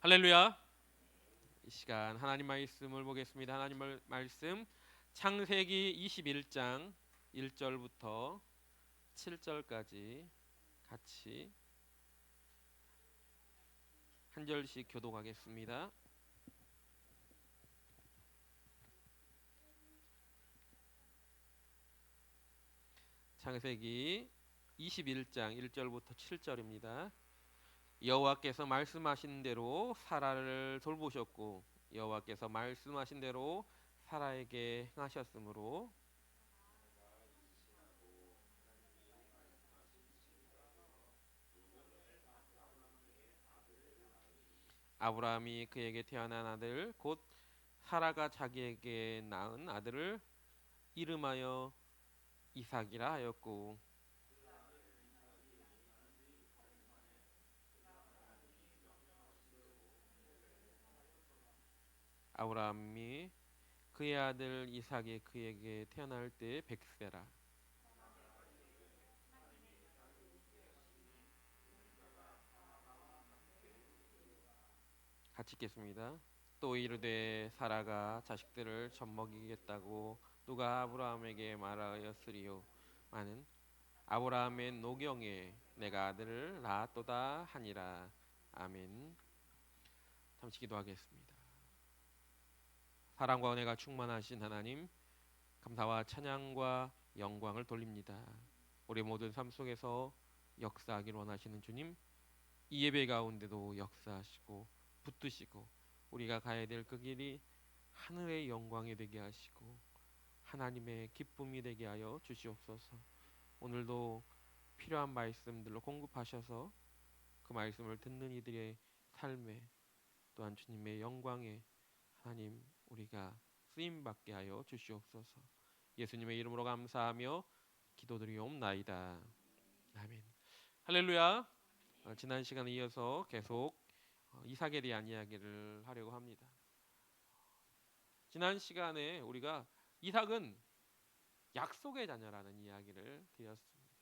할렐루야. 이 시간 하나님 말씀을 보겠습니다. 하나님 말씀 창세기 21장 1절부터 7절까지 같이 한 절씩 교독하겠습니다. 창세기 21장 1절부터 7절입니다. 여호와께서 말씀하신 대로 사라를 돌보셨고 여호와께서 말씀하신 대로 사라에게 행하셨으므로 아브라함이 그에게 태어난 아들 곧 사라가 자기에게 낳은 아들을 이름하여 이삭이라 하였고 아브라함이 그의 아들 이삭이 그에게 태어날 때 백세라. 같이 읽겠습니다. 또 이르되 사라가 자식들을 젖먹이겠다고 누가 아브라함에게 말하였으리요. 많은 아브라함의 노경에 내가 아들을 낳았도다 하니라. 아멘. 잠시 기도하겠습니다. 사랑과 은혜가 충만하신 하나님, 감사와 찬양과 영광을 돌립니다. 우리 모든 삶 속에서 역사하길 원하시는 주님, 이 예배 가운데도 역사하시고 붙드시고 우리가 가야 될 그 길이 하늘의 영광이 되게 하시고 하나님의 기쁨이 되게 하여 주시옵소서. 오늘도 필요한 말씀들로 공급하셔서 그 말씀을 듣는 이들의 삶에 또한 주님의 영광에 하나님 우리가 쓰임 받게 하여 주시옵소서. 예수님의 이름으로 감사하며 기도드리옵나이다. 아멘. 할렐루야. 지난 시간에 이어서 계속 이삭에 대한 이야기를 하려고 합니다. 지난 시간에 우리가 이삭은 약속의 자녀라는 이야기를 드렸습니다.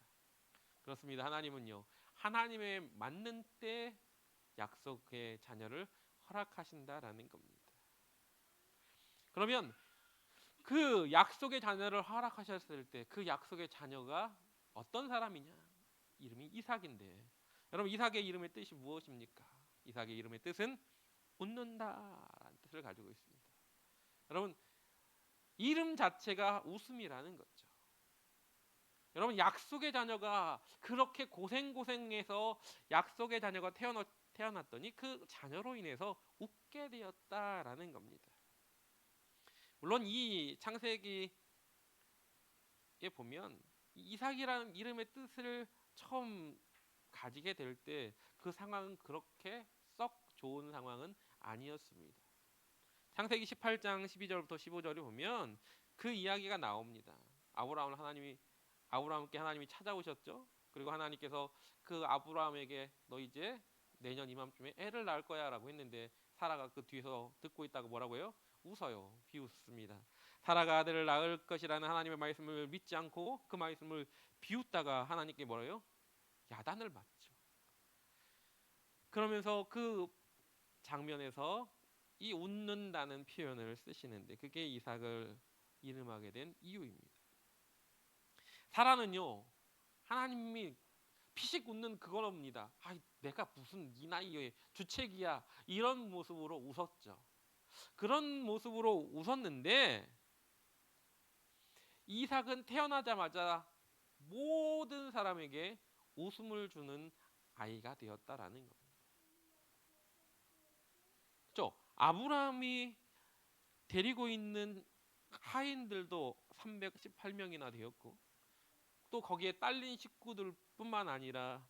그렇습니다. 하나님은요, 하나님의 맞는 때 약속의 자녀를 허락하신다라는 겁니다. 그러면 그 약속의 자녀를 허락하셨을 때 그 약속의 자녀가 어떤 사람이냐? 이름이 이삭인데, 여러분 이삭의 이름의 뜻이 무엇입니까? 이삭의 이름의 뜻은 웃는다라는 뜻을 가지고 있습니다. 여러분 이름 자체가 웃음이라는 거죠. 여러분 약속의 자녀가 그렇게 고생해서 약속의 자녀가 태어났더니 그 자녀로 인해서 웃게 되었다라는 겁니다. 물론 이 창세기에 보면 이삭이라는 이름의 뜻을 처음 가지게 될 때 그 상황은 그렇게 썩 좋은 상황은 아니었습니다. 창세기 18장 12절부터 15절을 보면 그 이야기가 나옵니다. 아브라함께 하나님이 찾아오셨죠. 그리고 하나님께서 그 아브라함에게 너 이제 내년 이맘쯤에 애를 낳을 거야라고 했는데 사라가 그 뒤에서 듣고 있다고 뭐라고요? 웃어요. 비웃습니다. 사라가 아들을 낳을 것이라는 하나님의 말씀을 믿지 않고 그 말씀을 비웃다가 하나님께 뭐래요? 야단을 맞죠. 그러면서 그 장면에서 이 웃는다는 표현을 쓰시는데 그게 이삭을 이름하게 된 이유입니다. 사라는요 하나님이 피식 웃는 그겁니다. 내가 무슨 이 나이에 주책이야 이런 모습으로 웃었죠. 그런 모습으로 웃었는데 이삭은 태어나자마자 모든 사람에게 웃음을 주는 아이가 되었다라는 겁니다. 그렇죠? 아브라함이 데리고 있는 하인들도 318명이나 되었고 또 거기에 딸린 식구들뿐만 아니라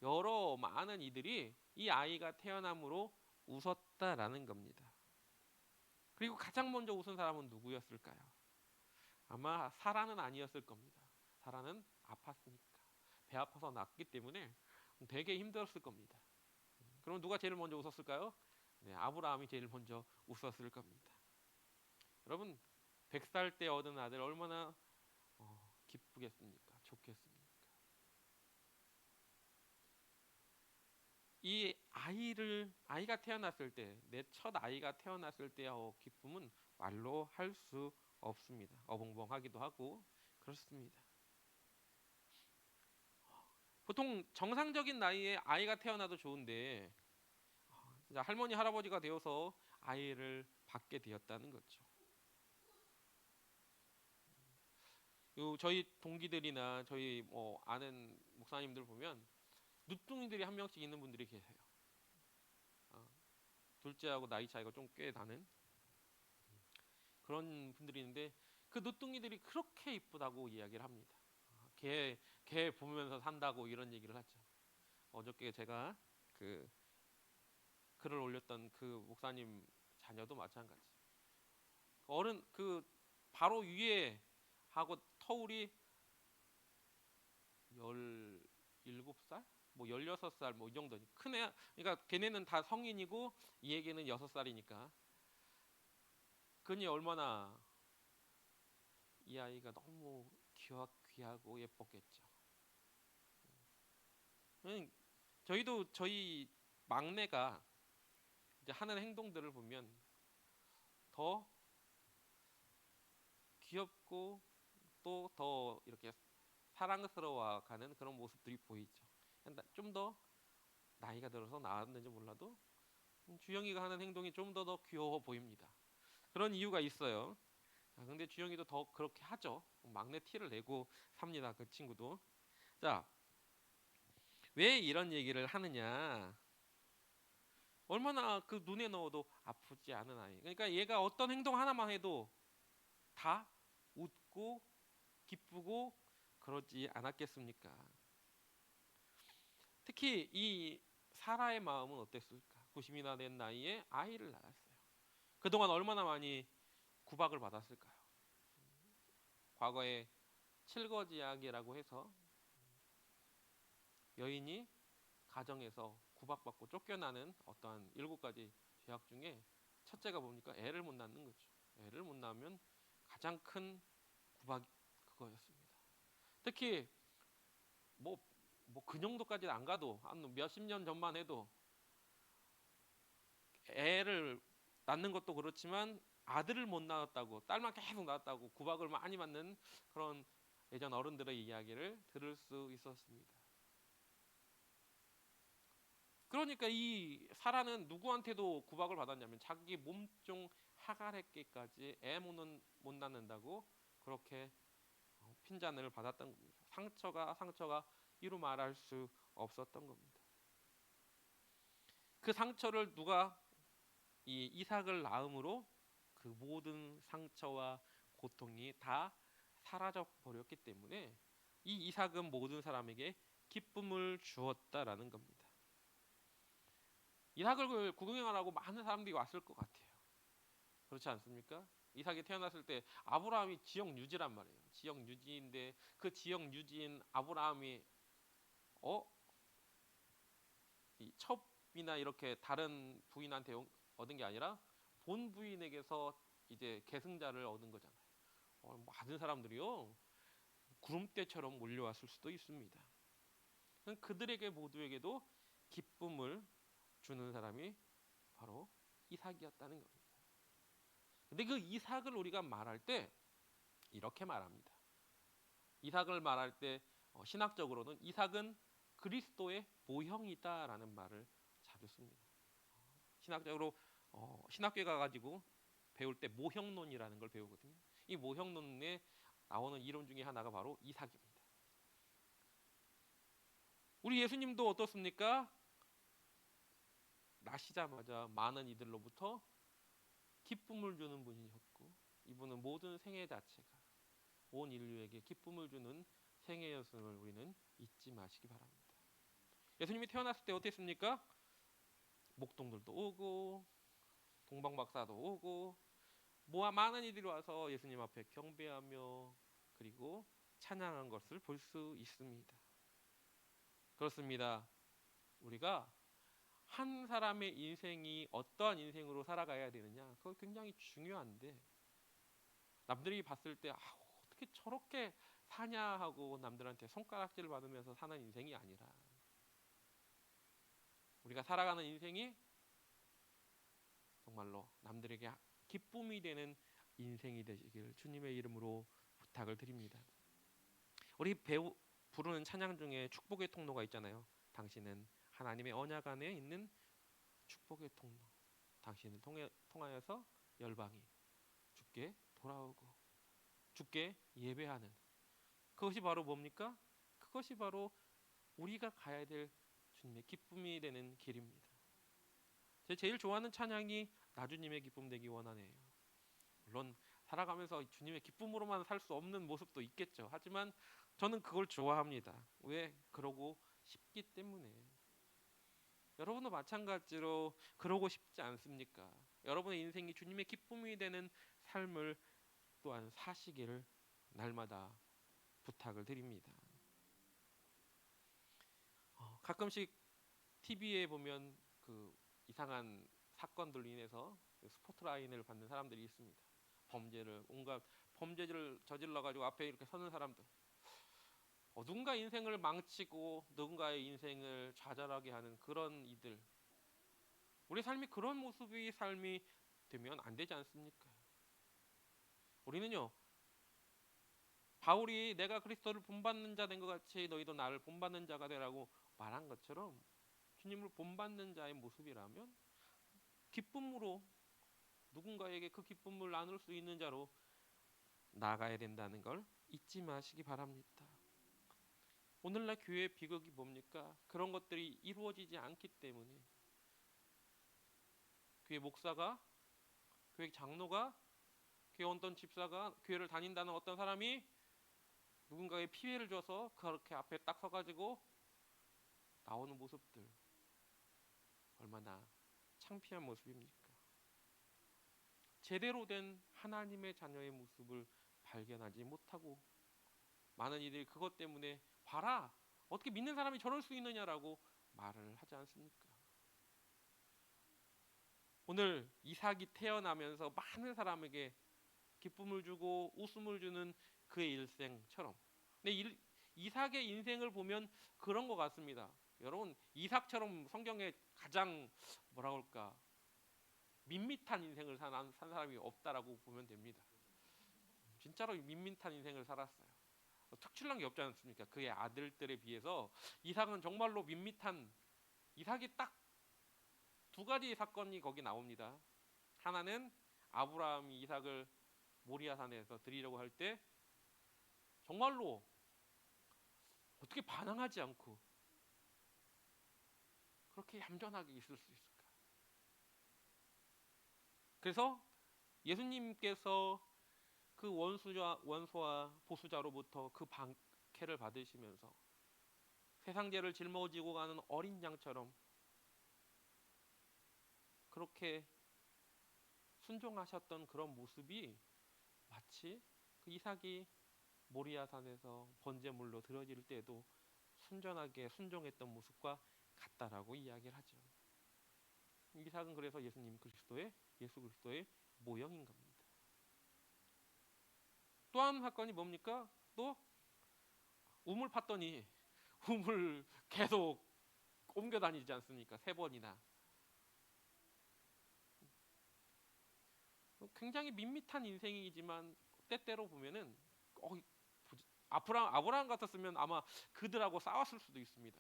여러 많은 이들이 이 아이가 태어남으로 웃었다라는 겁니다. 그리고 가장 먼저 웃은 사람은 누구였을까요? 아마 사라는 아니었을 겁니다. 사라는 아팠으니까 배 아파서 낳기 때문에 되게 힘들었을 겁니다. 그럼 누가 제일 먼저 웃었을까요? 네, 아브라함이 제일 먼저 웃었을 겁니다. 여러분 100살 때 얻은 아들 얼마나 기쁘겠습니까? 좋겠습니까? 이 아이가 태어났을 때, 내 첫 아이가 태어났을 때의 기쁨은 말로 할 수 없습니다. 어벙벙하기도 하고 그렇습니다. 보통 정상적인 나이에 아이가 태어나도 좋은데 할머니 할아버지가 되어서 아이를 받게 되었다는 거죠. 저희 동기들이나 저희 아는 목사님들 보면 누뚱이들이 한 명씩 있는 분들이 계세요. 둘째하고 나이 차이가 좀 꽤 나는 그런 분들이 있는데 그 누뚱이들이 그렇게 이쁘다고 이야기를 합니다. 걔 보면서 산다고 이런 얘기를 하죠. 어저께 제가 그 글을 올렸던 그 목사님 자녀도 마찬가지. 어른 그 바로 위에 하고 터울이 17살? 뭐 16살 뭐 이 정도. 큰 애. 그러니까 걔네는 다 성인이고 이 애기는 6살이니까. 그니 얼마나 이 아이가 너무 귀하고 예뻤겠죠. 저희도 저희 막내가 이제 하는 행동들을 보면 더 귀엽고 또 더 이렇게 사랑스러워가는 그런 모습들이 보이죠. 좀 더 나이가 들어서 나았는지 몰라도 주영이가 하는 행동이 좀 더 귀여워 보입니다. 그런 이유가 있어요. 근데 주영이도 더 그렇게 하죠. 막내 티를 내고 삽니다. 그 친구도. 자, 왜 이런 얘기를 하느냐? 얼마나 그 눈에 넣어도 아프지 않은 아이. 그러니까 얘가 어떤 행동 하나만 해도 다 웃고 기쁘고 그러지 않았겠습니까? 특히 이 사라의 마음은 어땠을까? 90이나 된 나이에 아이를 낳았어요. 그동안 얼마나 많이 구박을 받았을까요? 과거에 칠거지약이라고 해서 여인이 가정에서 구박받고 쫓겨나는 어떠한 7가지 죄악 중에 첫째가 뭡니까? 애를 못 낳는 거죠. 애를 못 낳으면 가장 큰 구박이 그거였습니다. 특히 뭐 그 정도까지 안 가도 한 몇십 년 전만 해도 애를 낳는 것도 그렇지만 아들을 못 낳았다고 딸만 계속 낳았다고 구박을 많이 받는 그런 예전 어른들의 이야기를 들을 수 있었습니다. 그러니까 이 사라는 누구한테도 구박을 받았냐면 자기 몸종 하갈에게까지 애 못 낳는다고 그렇게 핀잔을 받았던 겁니다. 상처가 이루 말할 수 없었던 겁니다. 그 상처를 누가 이 이삭을 낳음으로 그 모든 상처와 고통이 다 사라져 버렸기 때문에 이 이삭은 모든 사람에게 기쁨을 주었다라는 겁니다. 이삭을 구경하라고 많은 사람들이 왔을 것 같아요. 그렇지 않습니까? 이삭이 태어났을 때 아브라함이 지역 유지란 말이에요. 지역 유지인데 그 지역 유지인 아브라함이 이 첩이나 이렇게 다른 부인한테 얻은 게 아니라 본 부인에게서 이제 계승자를 얻은 거잖아요. 많은 사람들이요 구름대처럼 몰려왔을 수도 있습니다. 그들에게 모두에게도 기쁨을 주는 사람이 바로 이삭이었다는 겁니다. 근데 그 이삭을 우리가 말할 때 이렇게 말합니다. 이삭을 말할 때 신학적으로는 이삭은 그리스도의 모형이다라는 말을 자주 씁니다. 신학적으로 신학교에 가가지고 배울 때 모형론이라는 걸 배우거든요. 이 모형론에 나오는 이론 중에 하나가 바로 이삭입니다. 우리 예수님도 어떻습니까? 나시자마자 많은 이들로부터 기쁨을 주는 분이셨고 이분은 모든 생애 자체가 온 인류에게 기쁨을 주는 생애였음을 우리는 잊지 마시기 바랍니다. 예수님이 태어났을 때 어땠습니까? 목동들도 오고 동방박사도 오고 많은 이들이 와서 예수님 앞에 경배하며 그리고 찬양한 것을 볼 수 있습니다. 그렇습니다. 우리가 한 사람의 인생이 어떠한 인생으로 살아가야 되느냐 그거 굉장히 중요한데 남들이 봤을 때 어떻게 저렇게 사냐 하고 남들한테 손가락질 받으면서 사는 인생이 아니라 우리가 살아가는 인생이 정말로 남들에게 기쁨이 되는 인생이 되시길 주님의 이름으로 부탁을 드립니다. 우리 부르는 찬양 중에 축복의 통로가 있잖아요. 당신은 하나님의 언약 안에 있는 축복의 통로. 당신을 통하여서 열방이 주께 돌아오고 주께 예배하는, 그것이 바로 뭡니까? 그것이 바로 우리가 가야 될 주님의 기쁨이 되는 길입니다. 제가 제일 좋아하는 찬양이 나주님의 기쁨 되기 원하네요. 물론 살아가면서 주님의 기쁨으로만 살 수 없는 모습도 있겠죠. 하지만 저는 그걸 좋아합니다. 왜? 그러고 싶기 때문에. 여러분도 마찬가지로 그러고 싶지 않습니까? 여러분의 인생이 주님의 기쁨이 되는 삶을 또한 사시기를 날마다 부탁을 드립니다. 가끔씩 TV에 보면 그 이상한 사건들로 인해서 스포트라인을 받는 사람들이 있습니다. 온갖 범죄를 저질러 가지고 앞에 이렇게 서는 사람들. 누군가 인생을 망치고 누군가의 인생을 좌절하게 하는 그런 이들. 우리 삶이 그런 모습의 삶이 되면 안 되지 않습니까? 우리는요, 바울이 내가 그리스도를 본받는 자 된 것 같이 너희도 나를 본받는 자가 되라고 말한 것처럼 주님을 본받는 자의 모습이라면 기쁨으로 누군가에게 그 기쁨을 나눌 수 있는 자로 나아가야 된다는 걸 잊지 마시기 바랍니다. 오늘날 교회의 비극이 뭡니까? 그런 것들이 이루어지지 않기 때문에 교회 목사가, 교회 장로가, 교회 어떤 집사가, 교회를 다닌다는 어떤 사람이 누군가에 피해를 줘서 그렇게 앞에 딱 서가지고 나오는 모습들, 얼마나 창피한 모습입니까? 제대로 된 하나님의 자녀의 모습을 발견하지 못하고 많은 이들이 그것 때문에 봐라, 어떻게 믿는 사람이 저럴 수 있느냐라고 말을 하지 않습니까? 오늘 이삭이 태어나면서 많은 사람에게 기쁨을 주고 웃음을 주는 그의 일생처럼, 근데 이삭의 인생을 보면 그런 것 같습니다. 여러분, 이삭처럼 성경에 가장 뭐라 그럴까, 밋밋한 인생을 산 사람이 없다라고 보면 됩니다. 진짜로 밋밋한 인생을 살았어요. 특출난 게 없지 않습니까? 그의 아들들에 비해서 이삭은 정말로 밋밋한, 이삭이 딱 두 가지 사건이 거기 나옵니다. 하나는 아브라함이 이삭을 모리아산에서 드리려고 할 때 정말로 어떻게 반항하지 않고 그렇게 얌전하게 있을 수 있을까? 그래서 예수님께서 그 원수와 보수자로부터 그 박해를 받으시면서 세상 죄를 짊어지고 가는 어린 양처럼 그렇게 순종하셨던 그런 모습이 마치 그 이삭이 모리아산에서 번제물로 드려질 때에도 순전하게 순종했던 모습과 같다라고 이야기를 하죠. 이삭은 그래서 예수 그리스도의 모형인 겁니다. 또 한 사건이 뭡니까? 또 우물 팠더니 우물 계속 옮겨 다니지 않습니까? 3번이나. 굉장히 밋밋한 인생이지만 때때로 보면은 아브라함 같았으면 아마 그들하고 싸웠을 수도 있습니다.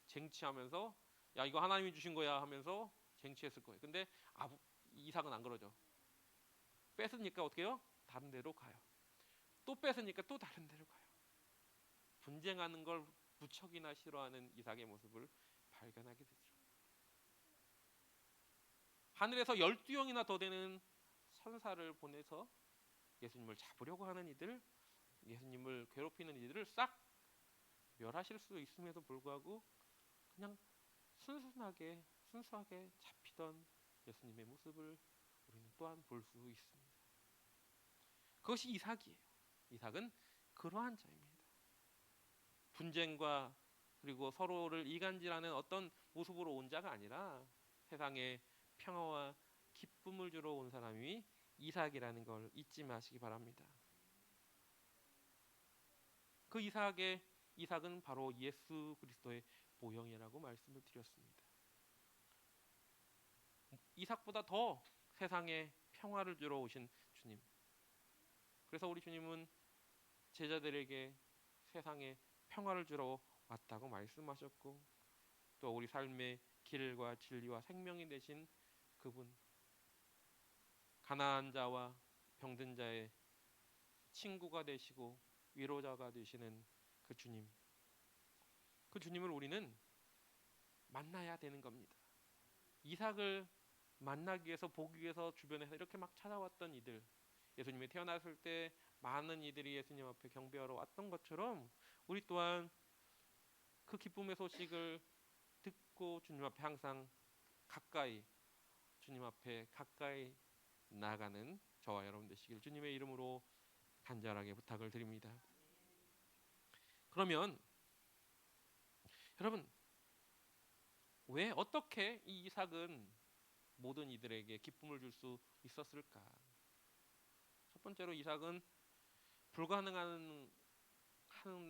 쟁취하면서 야, 이거 하나님이 주신 거야 하면서 쟁취했을 거예요. 근데 이삭은 안 그러죠. 뺏으니까 어떻게 해요? 다른 데로 가요. 또 뺏으니까 또 다른 데로 가요. 분쟁하는 걸 무척이나 싫어하는 이삭의 모습을 발견하게 되죠. 하늘에서 12형이나 더 되는 천사를 보내서 예수님을 잡으려고 하는 이들, 예수님을 괴롭히는 이들을 싹 멸하실 수 있음에도 불구하고 그냥 순수하게 잡히던 예수님의 모습을 우리는 또한 볼 수 있습니다. 그것이 이삭이에요. 이삭은 그러한 자입니다. 분쟁과 그리고 서로를 이간질하는 어떤 모습으로 온 자가 아니라 세상에 평화와 기쁨을 주러 온 사람이 이삭이라는 걸 잊지 마시기 바랍니다. 그 이삭은 바로 예수 그리스도의 모형이라고 말씀을 드렸습니다. 이삭보다 더 세상에 평화를 주러 오신 주님. 그래서 우리 주님은 제자들에게 세상에 평화를 주러 왔다고 말씀하셨고, 또 우리 삶의 길과 진리와 생명이 되신 그분, 가난한 자와 병든 자의 친구가 되시고 위로자가 되시는 그 주님, 그 주님을 우리는 만나야 되는 겁니다. 이삭을 만나기 위해서, 보기 위해서 주변에서 이렇게 막 찾아왔던 이들, 예수님이 태어났을 때 많은 이들이 예수님 앞에 경배하러 왔던 것처럼 우리 또한 그 기쁨의 소식을 듣고 주님 앞에 항상 가까이, 주님 앞에 가까이 나아가는 저와 여러분 되시길 주님의 이름으로 간절하게 부탁을 드립니다. 그러면 여러분, 왜 어떻게 이 이삭은 모든 이들에게 기쁨을 줄 수 있었을까? 첫 번째로 이삭은 불가능한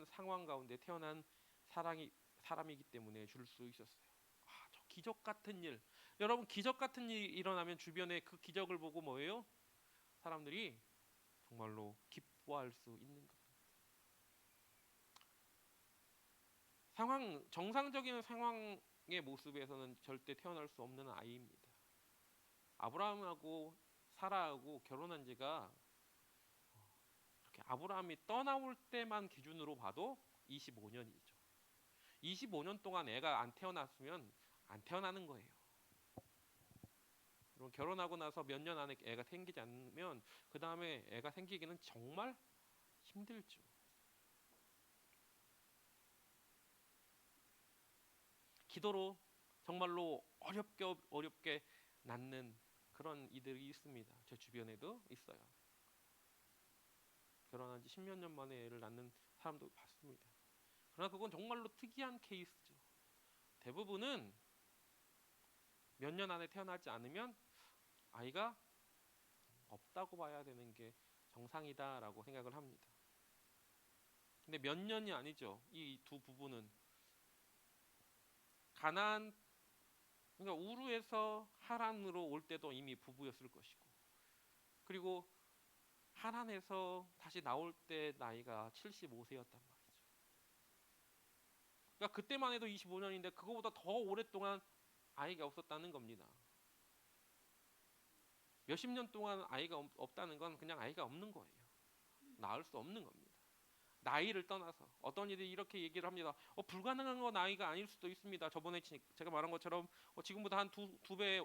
상황 가운데 태어난 사람이기 때문에 줄 수 있었어요. 저 기적 같은 일. 여러분, 기적 같은 일이 일어나면 주변에 그 기적을 보고 뭐예요? 사람들이 정말로 기뻐할 수 있는 것. 정상적인 상황의 모습에서는 절대 태어날 수 없는 아이입니다. 아브라함하고 사라하고 결혼한 지가 이렇게 아브라함이 떠나올 때만 기준으로 봐도 25년이죠. 25년 동안 애가 안 태어났으면 안 태어나는 거예요. 그럼 결혼하고 나서 몇 년 안에 애가 생기지 않으면 그 다음에 애가 생기기는 정말 힘들죠. 기도로 정말로 어렵게 낳는 그런 이들이 있습니다. 제 주변에도 있어요. 결혼한 지 10몇 년 만에 애를 낳는 사람도 봤습니다. 그러나 그건 정말로 특이한 케이스죠. 대부분은 몇 년 안에 태어나지 않으면 아이가 없다고 봐야 되는 게 정상이다라고 생각을 합니다. 근데 몇 년이 아니죠. 이 두 부부는 가나안, 그러니까 우르에서 하란으로 올 때도 이미 부부였을 것이고, 그리고 하란에서 다시 나올 때 나이가 75세였단 말이죠. 그러니까 그때만 해도 25년인데 그거보다 더 오랫동안 아이가 없었다는 겁니다. 몇십 년 동안 아이가 없다는 건 그냥 아이가 없는 거예요. 낳을 수 없는 겁니다. 나이를 떠나서 어떤 이들이 이렇게 얘기를 합니다. 불가능한 건 아이가 아닐 수도 있습니다. 저번에 제가 말한 것처럼 지금보다 한 두 배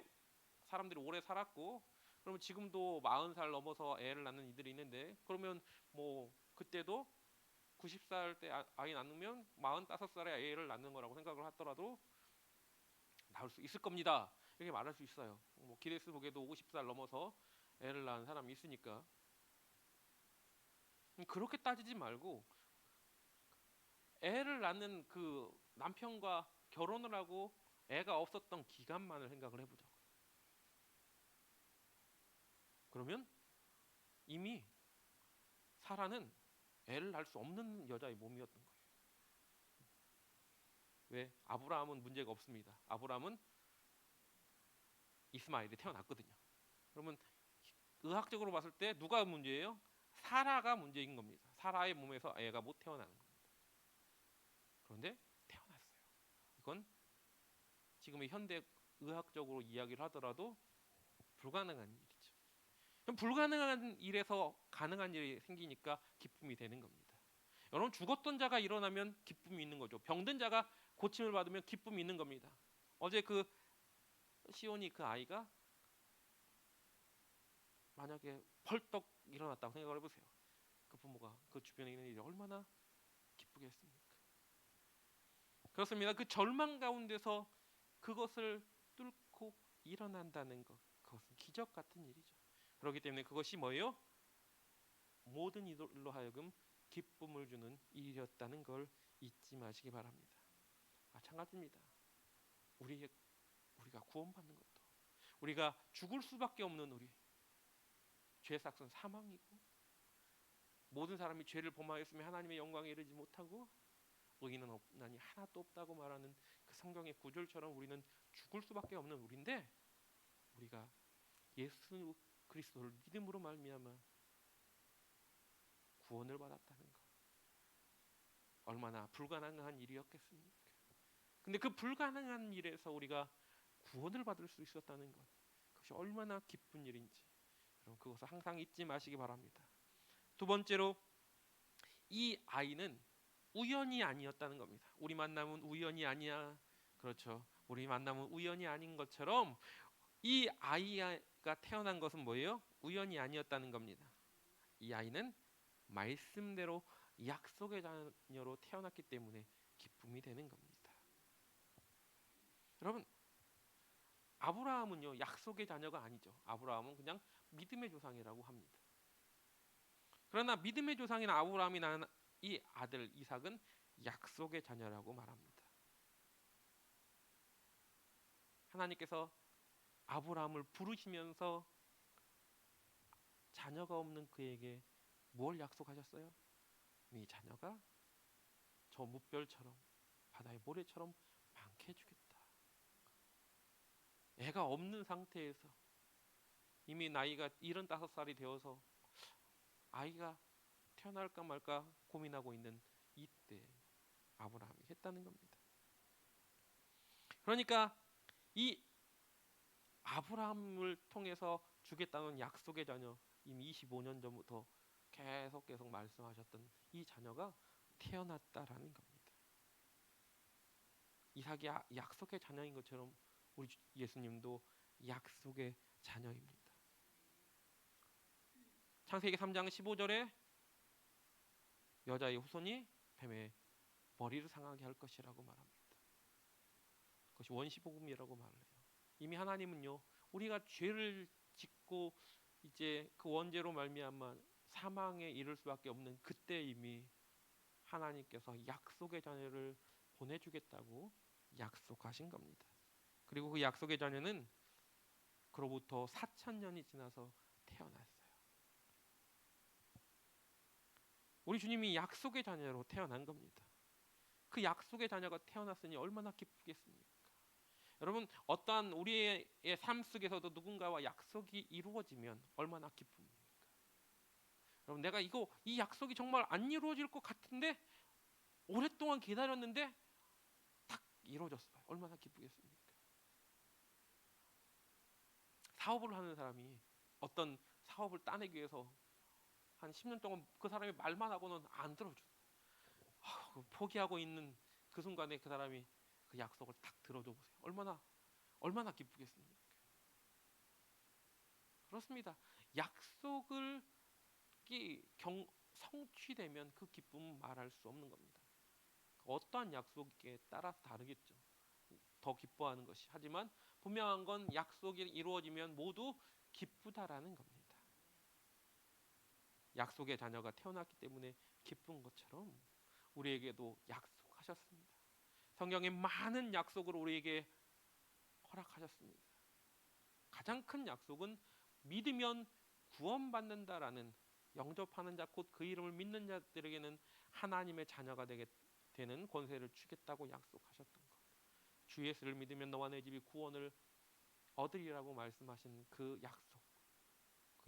사람들이 오래 살았고, 그러면 지금도 40살 넘어서 애를 낳는 이들이 있는데, 그러면 뭐 그때도 90살 때 아이 낳으면 45살에 애를 낳는 거라고 생각을 하더라도 낳을 수 있을 겁니다. 이렇게 말할 수 있어요. 뭐 기네스 북에도 50살 넘어서 애를 낳은 사람이 있으니까. 그렇게 따지지 말고 애를 낳는 그 남편과 결혼을 하고 애가 없었던 기간만을 생각을 해보자고요. 그러면 이미 사라는 애를 낳을 수 없는 여자의 몸이었던 거예요. 왜? 아브라함은 문제가 없습니다. 아브라함은 이스마엘이 태어났거든요. 그러면 의학적으로 봤을 때 누가 문제예요? 사라가 문제인 겁니다. 사라의 몸에서 애가 못 태어나는 겁니다. 그런데 태어났어요. 이건 지금의 현대 의학적으로 이야기를 하더라도 불가능한 일이죠. 그럼 불가능한 일에서 가능한 일이 생기니까 기쁨이 되는 겁니다. 여러분, 죽었던 자가 일어나면 기쁨이 있는 거죠. 병든 자가 고침을 받으면 기쁨이 있는 겁니다. 어제 그 시온이 그 아이가 만약에 벌떡 일어났다고 생각을 해보세요. 그 부모가 그 주변에 있는 일이 얼마나 기쁘겠습니까? 그렇습니다. 그 절망 가운데서 그것을 뚫고 일어난다는 것, 그것은 기적 같은 일이죠. 그렇기 때문에 그것이 뭐예요? 모든 이들로 하여금 기쁨을 주는 일이었다는 걸 잊지 마시기 바랍니다. 마찬가지입니다. 우리가 구원받는 것도, 우리가 죽을 수밖에 없는 우리, 죄의 삭은 사망이고, 모든 사람이 죄를 범하였으면 하나님의 영광에 이르지 못하고 의인은 없나니 하나도 없다고 말하는 그 성경의 구절처럼 우리는 죽을 수밖에 없는 우리인데, 우리가 예수 그리스도를 믿음으로 말미암아 구원을 받았다는 것, 얼마나 불가능한 일이었겠습니까? 근데 그 불가능한 일에서 우리가 구원을 받을 수 있었다는 것, 그것이 얼마나 기쁜 일인지 여러분 그것을 항상 잊지 마시기 바랍니다. 두 번째로, 이 아이는 우연이 아니었다는 겁니다. 우리 만남은 우연이 아니야. 그렇죠. 우리 만남은 우연이 아닌 것처럼 이 아이가 태어난 것은 뭐예요? 우연이 아니었다는 겁니다. 이 아이는 말씀대로 약속의 자녀로 태어났기 때문에 기쁨이 되는 겁니다. 여러분, 아브라함은요 약속의 자녀가 아니죠. 아브라함은 그냥 믿음의 조상이라고 합니다. 그러나 믿음의 조상인 아브라함이 낳은 이 아들 이삭은 약속의 자녀라고 말합니다. 하나님께서 아브라함을 부르시면서 자녀가 없는 그에게 뭘 약속하셨어요? 네 자녀가 저 무별처럼 바다의 모래처럼 많게 해주겠다. 애가 없는 상태에서 이미 나이가 75살이 되어서 아이가 태어날까 말까 고민하고 있는 이때 아브라함이 했다는 겁니다. 그러니까 이 아브라함을 통해서 주겠다는 약속의 자녀, 이미 25년 전부터 계속 말씀하셨던 이 자녀가 태어났다라는 겁니다. 이삭이 약속의 자녀인 것처럼 우리 예수님도 약속의 자녀입니다. 창세기 3장 15절에 여자의 후손이 뱀의 머리를 상하게 할 것이라고 말합니다. 그것이 원시복음이라고 말해요. 이미 하나님은요 우리가 죄를 짓고 이제 그 원죄로 말미암아 사망에 이를 수밖에 없는 그때 이미 하나님께서 약속의 자녀를 보내주겠다고 약속하신 겁니다. 그리고 그 약속의 자녀는 그로부터 4,000년이 지나서 태어났어요. 우리 주님이 약속의 자녀로 태어난 겁니다. 그 약속의 자녀가 태어났으니 얼마나 기쁘겠습니까? 여러분, 어떠한 우리의 삶 속에서도 누군가와 약속이 이루어지면 얼마나 기쁩니까? 여러분, 내가 이 약속이 정말 안 이루어질 것 같은데 오랫동안 기다렸는데 딱 이루어졌어요. 얼마나 기쁘겠습니까? 사업을 하는 사람이 어떤 사업을 따내기 위해서 한 10년 동안 그 사람이 말만 하고는 안 들어줘요. 포기하고 있는 그 순간에 그 사람이 그 약속을 딱 들어줘 보세요. 얼마나 기쁘겠습니까? 그렇습니다. 약속을 성취되면 그 기쁨은 말할 수 없는 겁니다. 어떠한 약속에 따라서 다르겠죠. 더 기뻐하는 것이. 하지만 분명한 건 약속이 이루어지면 모두 기쁘다라는 겁니다. 약속의 자녀가 태어났기 때문에 기쁜 것처럼 우리에게도 약속하셨습니다. 성경에 많은 약속을 우리에게 허락하셨습니다. 가장 큰 약속은 믿으면 구원받는다라는, 영접하는 자 곧 그 이름을 믿는 자들에게는 하나님의 자녀가 되는 권세를 주겠다고 약속하셨던 것. 주 예수를 믿으면 너와 내 집이 구원을 얻으리라고 말씀하신 그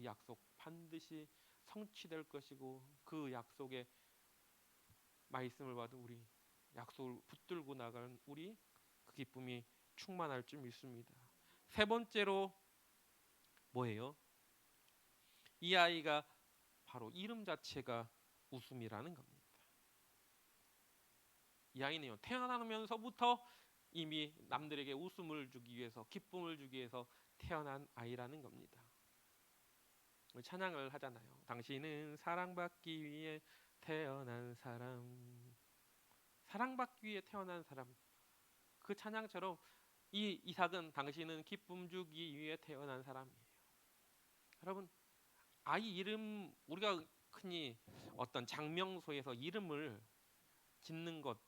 약속 반드시 성취될 것이고, 그 약속의 말씀을 받은 우리, 약속을 붙들고 나가는 우리, 그 기쁨이 충만할 줄 믿습니다. 세 번째로 뭐예요? 이 아이가 바로 이름 자체가 웃음이라는 겁니다. 이 아이는요 태어나면서부터 이미 남들에게 웃음을 주기 위해서, 기쁨을 주기 위해서 태어난 아이라는 겁니다. 찬양을 하잖아요. 당신은 사랑받기 위해 태어난 사람, 사랑받기 위해 태어난 사람. 그 찬양처럼 이 이삭은 당신은 기쁨 주기 위해 태어난 사람이에요. 여러분, 아이 이름, 우리가 흔히 어떤 장명소에서 이름을 짓는 것,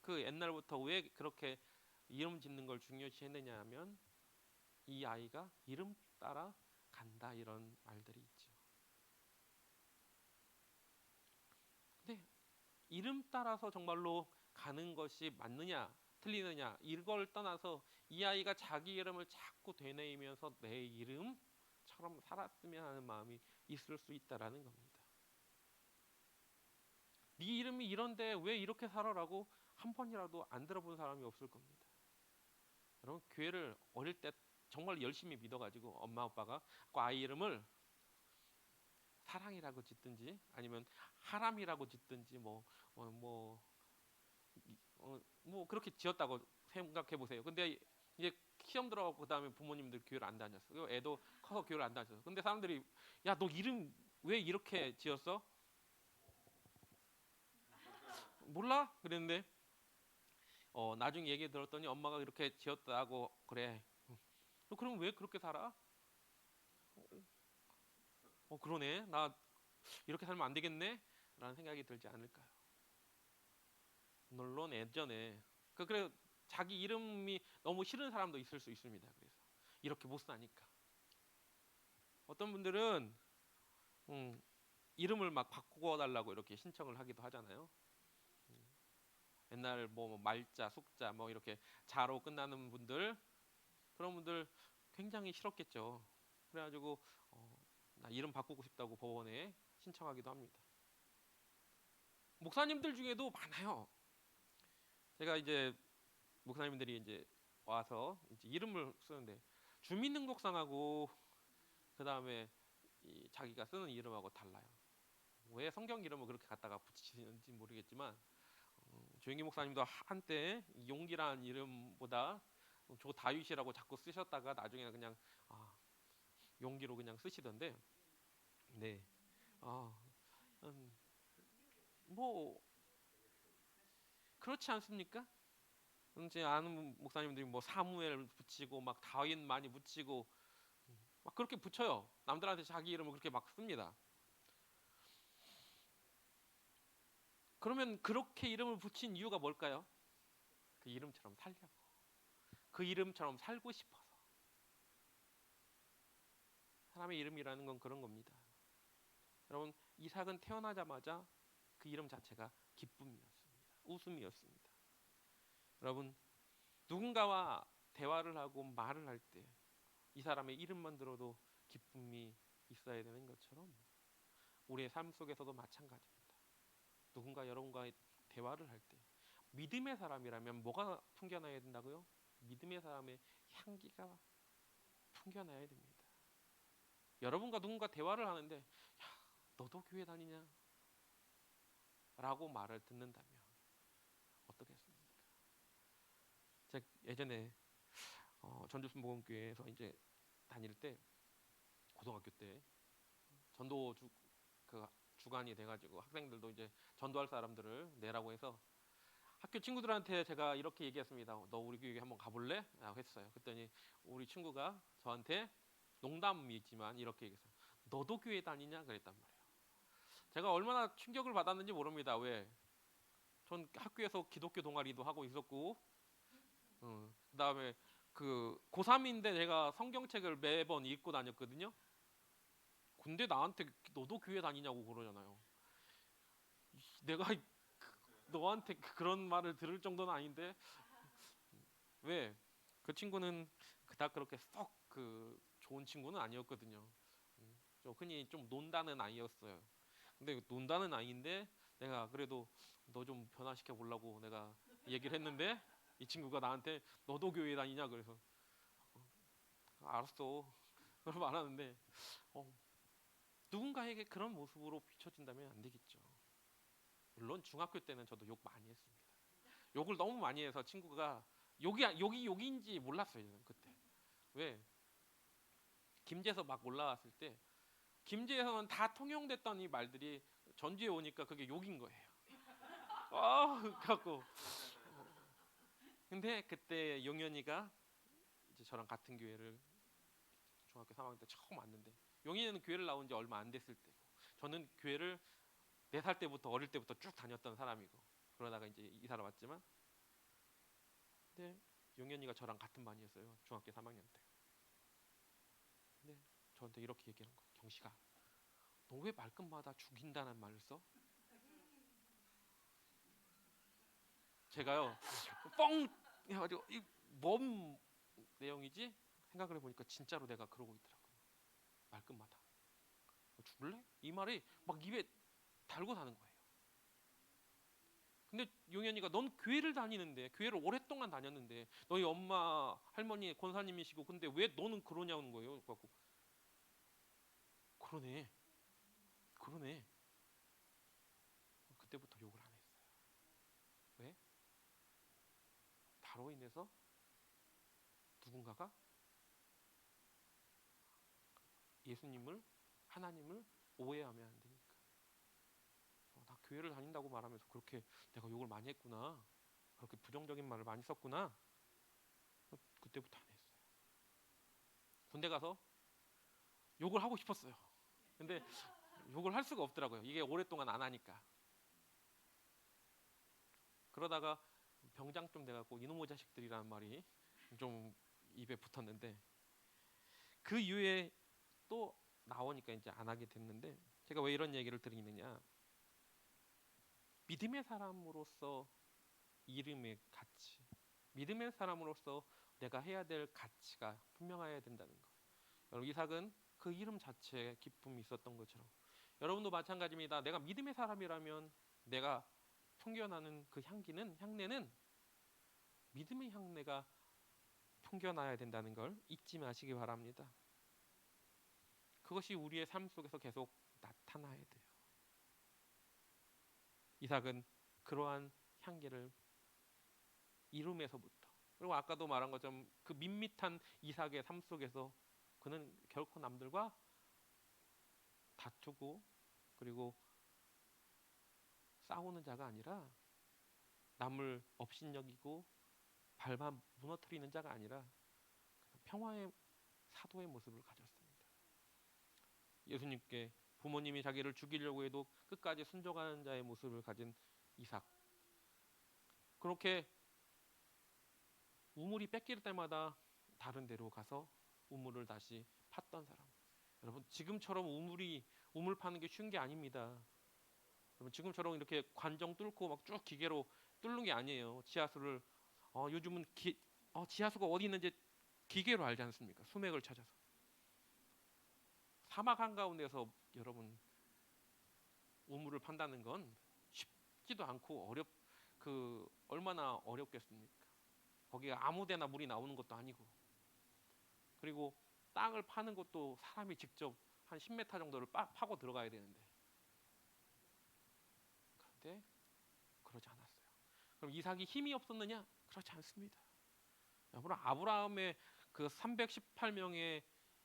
그 옛날부터 왜 그렇게 이름 짓는 걸 중요시 했느냐 하면 이 아이가 이름 따라 간다, 이런 말들이 있죠. 근데 이름 따라서 정말로 가는 것이 맞느냐? 틀리느냐 이걸 떠나서 이 아이가 자기 이름을 자꾸 되뇌이면서 내 이름처럼 살았으면 하는 마음이 있을 수 있다라는 겁니다. 네 이름이 이런데 왜 이렇게 살아라고 한 번이라도 안 들어본 사람이 없을 겁니다. 여러분 교회를 어릴 때 정말 열심히 믿어가지고 엄마 아빠가 그 아이 이름을 사랑이라고 짓든지 아니면 하람이라고 짓든지 뭐 그렇게 지었다고 생각해 보세요. 근데 이제 시험 들어가고 그 다음에 부모님들 교회를 안 다녔어요. 애도 커서 교회를 안 다녔어요. 근데 사람들이 야 너 이름 왜 이렇게 지었어? 몰라? 그랬는데 나중에 얘기 들었더니 엄마가 이렇게 지었다고 그래. 너 그럼 왜 그렇게 살아? 그러네. 나 이렇게 살면 안 되겠네? 라는 생각이 들지 않을까요? 물론 예전에 그래 자기 이름이 너무 싫은 사람도 있을 수 있습니다. 그래서 이렇게 못 사니까 어떤 분들은 이름을 막 바꾸어 달라고 이렇게 신청을 하기도 하잖아요. 옛날 뭐 말자, 숙자 뭐 이렇게 자로 끝나는 분들 그런 분들 굉장히 싫었겠죠. 그래가지고 나 이름 바꾸고 싶다고 법원에 신청하기도 합니다. 목사님들 중에도 많아요. 제가 이제 목사님들이 이제 와서 이제 이름을 쓰는데 주민등록상하고 그 다음에 자기가 쓰는 이름하고 달라요. 왜 성경 이름을 그렇게 갖다가 붙이시는지 모르겠지만 조영기 목사님도 한때 용기라는 이름보다 조다윗이라고 자꾸 쓰셨다가 나중에는 그냥 용기로 그냥 쓰시던데 네. 아, 뭐 그렇지 않습니까? 이제 아는 목사님들이 뭐 사무엘 붙이고 막 다윗 많이 붙이고 막 그렇게 붙여요. 남들한테 자기 이름을 그렇게 막 씁니다. 그러면 그렇게 이름을 붙인 이유가 뭘까요? 그 이름처럼 살려고. 그 이름처럼 살고 싶어서. 사람의 이름이라는 건 그런 겁니다. 여러분 이삭은 태어나자마자 그 이름 자체가 기쁨이었습니다. 웃음이었습니다. 여러분 누군가와 대화를 하고 말을 할 때 이 사람의 이름만 들어도 기쁨이 있어야 되는 것처럼 우리의 삶 속에서도 마찬가지입니다. 누군가 여러분과의 대화를 할 때 믿음의 사람이라면 뭐가 풍겨나야 된다고요? 믿음의 사람의 향기가 풍겨나야 됩니다. 여러분과 누군가 대화를 하는데 야, 너도 교회 다니냐? 라고 말을 듣는다면 어떻겠습니까? 제가 예전에 전주순복음교회에서 이제 다닐 때 고등학교 때 전도 그 주간이 돼가지고 학생들도 이제 전도할 사람들을 내라고 해서 학교 친구들한테 제가 이렇게 얘기했습니다. 너 우리 교회 한번 가볼래? 라고 했어요. 그랬더니 우리 친구가 저한테 농담이지만 이렇게 얘기했어요. 너도 교회 다니냐? 그랬단 말이에요. 제가 얼마나 충격을 받았는지 모릅니다. 왜? 전 학교에서 기독교 동아리도 하고 있었고 그다음에 그 고3인데 제가 성경책을 매번 읽고 다녔거든요. 근데 나한테 너도 교회 다니냐고 그러잖아요. 내가 너한테 그런 말을 들을 정도는 아닌데 왜? 그 친구는 그닥 그렇게 썩 그 좋은 친구는 아니었거든요. 좀 흔히 좀 논다는 아이였어요. 근데 논다는 아이인데 내가 그래도 너 좀 변화시켜 보려고 내가 얘기를 했는데 이 친구가 나한테 너도 교회 다니냐 그래서 알았어 그러고 말하는데 누군가에게 그런 모습으로 비춰진다면 안 되겠죠. 물론 중학교 때는 저도 욕 많이 했습니다. 욕을 너무 많이 해서 친구가 욕인지 몰랐어요. 저는 그때. 왜? 김제에서 막 올라왔을 때 김제에서는 다 통용됐던 이 말들이 전주에 오니까 그게 욕인 거예요. 갖고. 근데 그때 용현이가 이제 저랑 같은 교회를 중학교 3학년 때 처음 왔는데 용현이는 교회를 나온 지 얼마 안 됐을 때고 저는 교회를 4살 때부터 어릴 때부터 쭉 다녔던 사람이고 그러다가 이제 이사를 왔지만 근데 용현이가 저랑 같은 반이었어요. 중학교 3학년 때. 근데 저한테 이렇게 얘기하는 거예요. 경식아, 너 왜 말끝마다 죽인다는 말을 써? 제가요, 뻥 해가지고 이 뭔 내용이지 생각을 해보니까 진짜로 내가 그러고 있더라고요. 말끝마다 죽을래? 이 말이 막 입에 달고 사는 거예요. 근데 용현이가 넌 교회를 다니는데, 교회를 오랫동안 다녔는데, 너희 엄마 할머니 권사님이시고 근데 왜 너는 그러냐는 거예요. 그래갖고 그러네, 그러네. 그때부터 욕을 안 했어요. 왜? 나로 인해서 누군가가 예수님을, 하나님을 오해하면 안 되니까. 나 교회를 다닌다고 말하면서 그렇게 내가 욕을 많이 했구나, 그렇게 부정적인 말을 많이 썼구나. 그때부터 안 했어요. 군대 가서 욕을 하고 싶었어요. 근데 욕을 할 수가 없더라고요. 이게 오랫동안 안 하니까. 그러다가 병장 좀 돼갖고 이놈의 자식들이라는 말이 좀 입에 붙었는데, 그 이후에 또 나오니까 이제 안 하게 됐는데, 제가 왜 이런 얘기를 드리느냐, 믿음의 사람으로서 이름의 가치, 믿음의 사람으로서 내가 해야 될 가치가 분명해야 된다는 거. 여러분, 이삭은 그 이름 자체에 기쁨이 있었던 것처럼 여러분도 마찬가지입니다. 내가 믿음의 사람이라면 내가 풍겨나는 그 향내는 믿음의 향내가 풍겨나야 된다는 걸 잊지 마시기 바랍니다. 그것이 우리의 삶 속에서 계속 나타나야 돼요. 이삭은 그러한 향기를 이름에서부터, 그리고 아까도 말한 것처럼 그 밋밋한 이삭의 삶 속에서 그는 결코 남들과 다투고 그리고 싸우는 자가 아니라, 남을 업신여기고 밟아 무너뜨리는 자가 아니라 평화의 사도의 모습을 가졌습니다. 예수님께 부모님이 자기를 죽이려고 해도 끝까지 순종하는 자의 모습을 가진 이삭. 그렇게 우물이 뺏길 때마다 다른 데로 가서 우물을 다시 팠던 사람. 여러분, 지금처럼 우물 파는 게 쉬운 게 아닙니다. 여러분, 지금처럼 이렇게 관정 뚫고 막 쭉 기계로 뚫는 게 아니에요. 지하수를 요즘은 지하수가 어디 있는지 기계로 알지 않습니까? 수맥을 찾아서. 사막 한가운데서 여러분 우물을 판다는 건 쉽지도 않고 얼마나 어렵겠습니까? 거기가 아무데나 물이 나오는 것도 아니고, 그리고 땅을 파는 것도 사람이 직접 한 10m 정도를 파고 들어가야 되는데, 그런데 그러지 않았어요. 그럼 이삭이 힘이 없었느냐? 그렇지 않습니다. 여러분, 아브라함의 그 318명의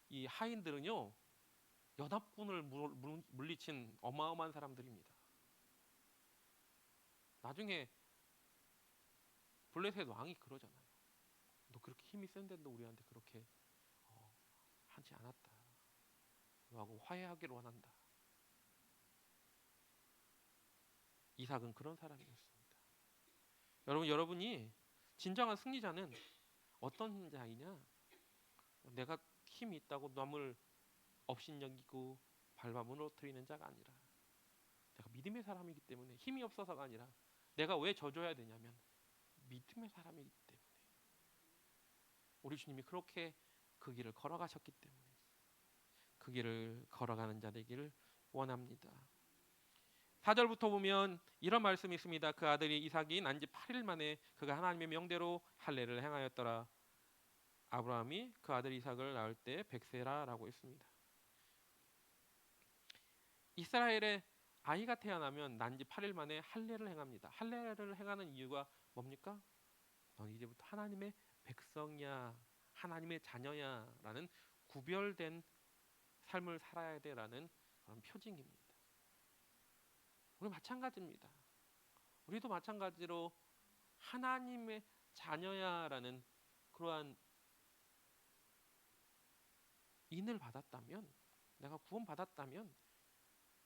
이 하인들은요, 연합군을 물리친 어마어마한 사람들입니다. 나중에 블레셋 왕이 그러잖아요. 너 그렇게 힘이 센데도 우리한테 그렇게 하지 않았다. 너하고 화해하기를 원한다. 이삭은 그런 사람이었습니다. 여러분이 진정한 승리자는 어떤 자이냐? 내가 힘이 있다고 남을 업신여기고 밟아 무너뜨리는 자가 아니라, 내가 믿음의 사람이기 때문에, 힘이 없어서가 아니라 내가 왜 져줘야 되냐면 믿음의 사람이기 때문에, 우리 주님이 그렇게 그 길을 걸어가셨기 때문에 그 길을 걸어가는 자 되기를 원합니다. 4절부터 보면 이런 말씀이 있습니다. 그 아들이 이삭이 난 지 8일 만에 그가 하나님의 명대로 할례를 행하였더라. 아브라함이 그 아들 이삭을 낳을 때 100세라라고 했습니다. 이스라엘에 아이가 태어나면 난 지 8일 만에 할례를 행합니다. 할례를 행하는 이유가 뭡니까? 넌 이제부터 하나님의 백성이야, 하나님의 자녀야 라는 구별된 삶을 살아야 돼라는 그런 표징입니다. 우리 마찬가지입니다. 우리도 마찬가지로 하나님의 자녀야라는 그러한 인을 받았다면, 내가 구원 받았다면,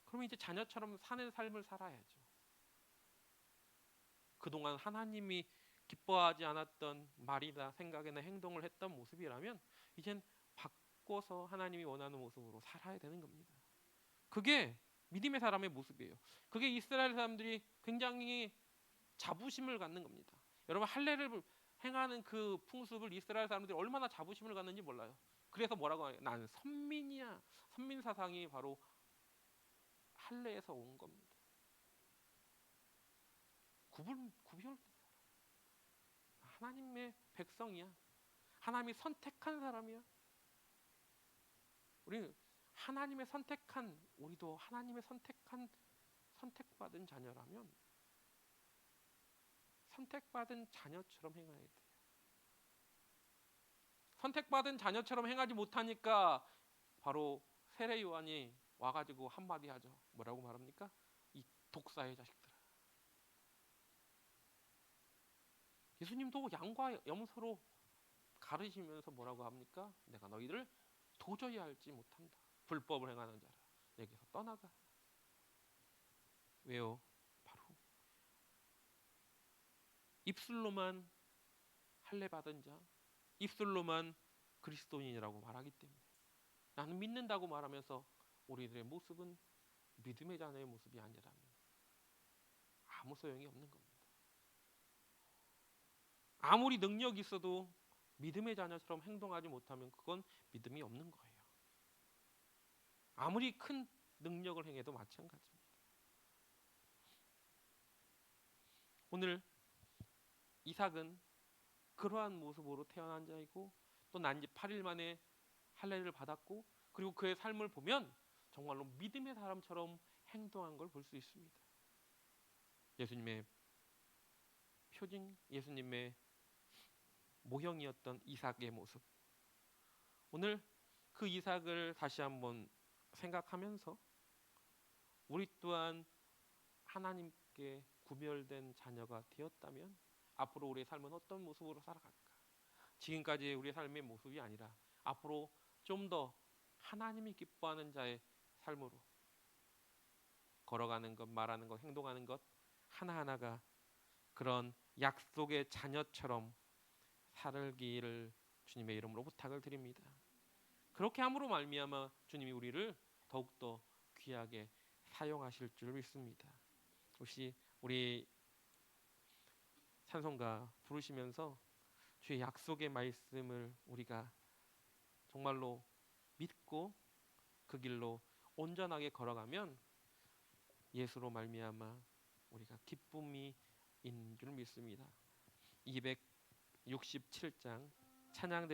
그러면 이제 자녀처럼 사는 삶을 살아야죠. 그동안 하나님이 기뻐하지 않았던 말이나 생각이나 행동을 했던 모습이라면 이젠 바꿔서 하나님이 원하는 모습으로 살아야 되는 겁니다. 그게 믿음의 사람의 모습이에요. 그게 이스라엘 사람들이 굉장히 자부심을 갖는 겁니다. 여러분, 할례를 행하는 그 풍습을 이스라엘 사람들이 얼마나 자부심을 갖는지 몰라요. 그래서 뭐라고 하냐? 난 선민이야. 선민 사상이 바로 할례에서 온 겁니다. 구별 하나님의 백성이야. 하나님이 선택한 사람이야. 우리 하나님의 선택한, 우리도 하나님의 선택받은 자녀라면 선택받은 자녀처럼 행해야 돼요. 선택받은 자녀처럼 행하지 못하니까 바로 세례 요한이 와가지고 한마디 하죠. 뭐라고 말합니까? 이 독사의 자식들아. 예수님도 양과 염소로 가르시면서 뭐라고 합니까? 내가 너희를 도저히 알지 못한다. 불법을 행하는 자라. 여기서 떠나가. 왜요? 바로 입술로만 할례 받은 자, 입술로만 그리스도인이라고 말하기 때문에 나는 믿는다고 말하면서 우리들의 모습은 믿음의 자녀의 모습이 아니라면 아무 소용이 없는 겁니다. 아무리 능력이 있어도 믿음의 자녀처럼 행동하지 못하면 그건 믿음이 없는 거예요. 아무리 큰 능력을 행해도 마찬가지입니다. 오늘 이삭은 그러한 모습으로 태어난 자이고 또 난 지 8일 만에 할례를 받았고 그리고 그의 삶을 보면 정말로 믿음의 사람처럼 행동한 걸 볼 수 있습니다. 예수님의 표징, 예수님의 모형이었던 이삭의 모습. 오늘 그 이삭을 다시 한번 생각하면서 우리 또한 하나님께 구별된 자녀가 되었다면 앞으로 우리의 삶은 어떤 모습으로 살아갈까? 지금까지의 우리의 삶의 모습이 아니라 앞으로 좀 더 하나님이 기뻐하는 자의 삶으로 걸어가는 것, 말하는 것, 행동하는 것 하나하나가 그런 약속의 자녀처럼 살기를 주님의 이름으로 부탁을 드립니다. 그렇게 함으로 말미암아 주님이 우리를 더욱더 귀하게 사용하실 줄 믿습니다. 혹시 우리 찬송가 부르시면서 주의 약속의 말씀을 우리가 정말로 믿고 그 길로 온전하게 걸어가면 예수로 말미암아 우리가 기쁨이 있는 줄 믿습니다. 267장 찬양